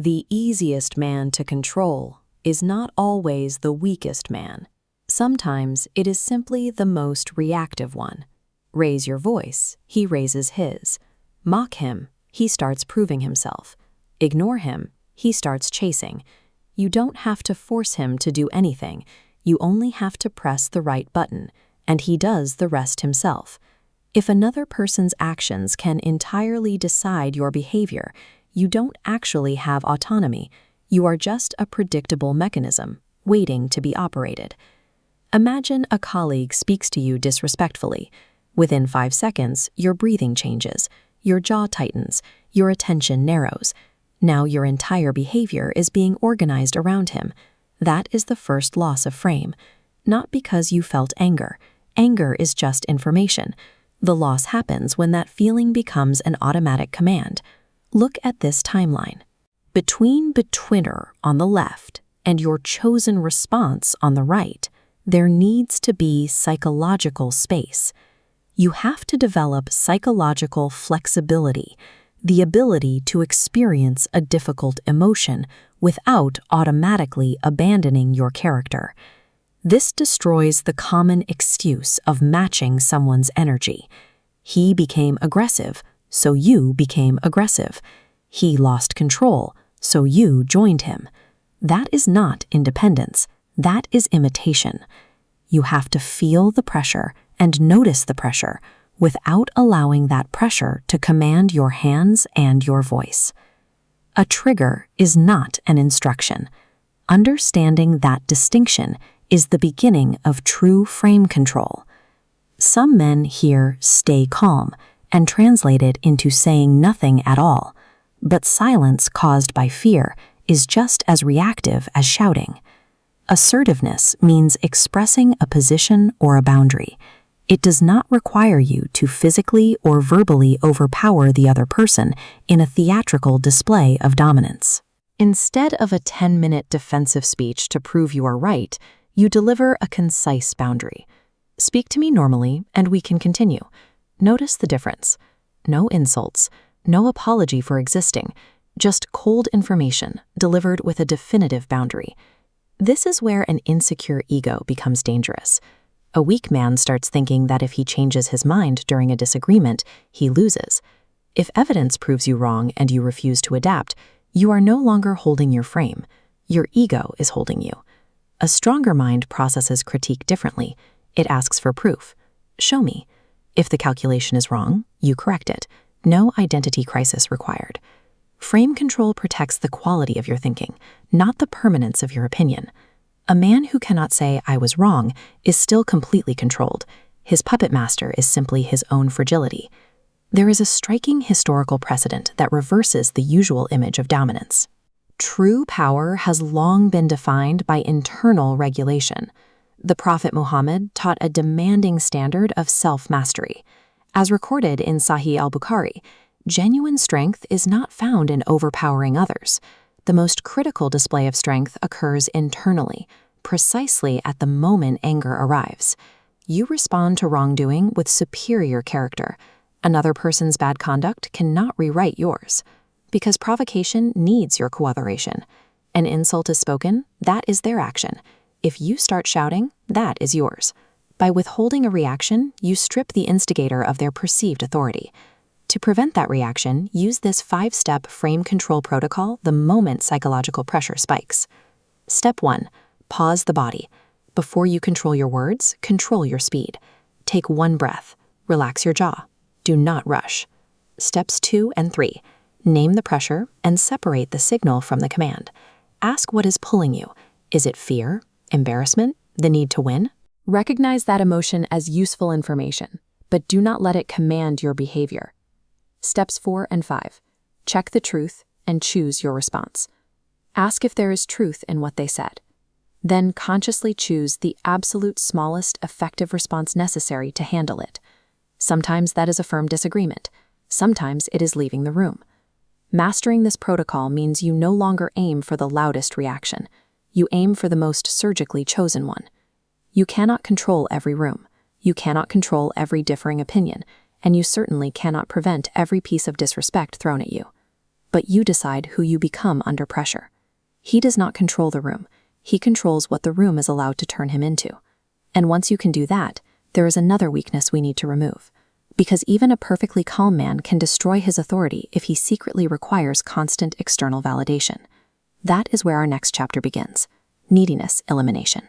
The easiest man to control is not always the weakest man. Sometimes it is simply the most reactive one. Raise your voice, he raises his. Mock him, he starts proving himself. Ignore him, he starts chasing. You don't have to force him to do anything. You only have to press the right button, and he does the rest himself. If another person's actions can entirely decide your behavior, you don't actually have autonomy. You are just a predictable mechanism, waiting to be operated. Imagine a colleague speaks to you disrespectfully. Within 5 seconds, your breathing changes, your jaw tightens, your attention narrows. Now your entire behavior is being organized around him. That is the first loss of frame. Not because you felt anger. Anger is just information. The loss happens when that feeling becomes an automatic command. Look at this timeline. Between betwinner on the left and your chosen response on the right, there needs to be psychological space. You have to develop psychological flexibility, the ability to experience a difficult emotion without automatically abandoning your character. This destroys the common excuse of matching someone's energy. He became aggressive, so you became aggressive. He lost control, so you joined him. That is not independence. That is imitation. You have to feel the pressure and notice the pressure without allowing that pressure to command your hands and your voice. A trigger is not an instruction. Understanding that distinction is the beginning of true frame control. Some men hear "stay calm" and translate it into saying nothing at all, but silence caused by fear is just as reactive as shouting. Assertiveness means expressing a position or a boundary. It does not require you to physically or verbally overpower the other person in a theatrical display of dominance. Instead of a 10-minute defensive speech to prove you are right, you deliver a concise boundary. Speak to me normally, and we can continue. Notice the difference. No insults, no apology for existing, just cold information delivered with a definitive boundary. This is where an insecure ego becomes dangerous. A weak man starts thinking that if he changes his mind during a disagreement, he loses. If evidence proves you wrong and you refuse to adapt, you are no longer holding your frame. Your ego is holding you. A stronger mind processes critique differently. It asks for proof. Show me. If the calculation is wrong, you correct it. No identity crisis required. Frame control protects the quality of your thinking, not the permanence of your opinion. A man who cannot say, "I was wrong," is still completely controlled. His puppet master is simply his own fragility. There is a striking historical precedent that reverses the usual image of dominance. True power has long been defined by internal regulation. The Prophet Muhammad taught a demanding standard of self-mastery. As recorded in Sahih al-Bukhari, genuine strength is not found in overpowering others. The most critical display of strength occurs internally, precisely at the moment anger arrives. You respond to wrongdoing with superior character. Another person's bad conduct cannot rewrite yours. Because provocation needs your cooperation. An insult is spoken, that is their action. If you start shouting, that is yours. By withholding a reaction, you strip the instigator of their perceived authority. To prevent that reaction, use this 5-step frame control protocol the moment psychological pressure spikes. Step 1. Pause the body. Before you control your words, control your speed. Take 1 breath. Relax your jaw. Do not rush. Steps 2 and 3. Name the pressure and separate the signal from the command. Ask what is pulling you. Is it fear, embarrassment, the need to win? Recognize that emotion as useful information, but do not let it command your behavior. Steps 4 and 5. Check the truth and choose your response. Ask if there is truth in what they said. Then consciously choose the absolute smallest effective response necessary to handle it. Sometimes that is a firm disagreement. Sometimes it is leaving the room. Mastering this protocol means you no longer aim for the loudest reaction. You aim for the most surgically chosen one. You cannot control every room. You cannot control every differing opinion, and you certainly cannot prevent every piece of disrespect thrown at you. but you decide who you become under pressure. He does not control the room. He controls what the room is allowed to turn him into. And once you can do that, there is another weakness we need to remove. Because even a perfectly calm man can destroy his authority if he secretly requires constant external validation. That is where our next chapter begins: neediness elimination.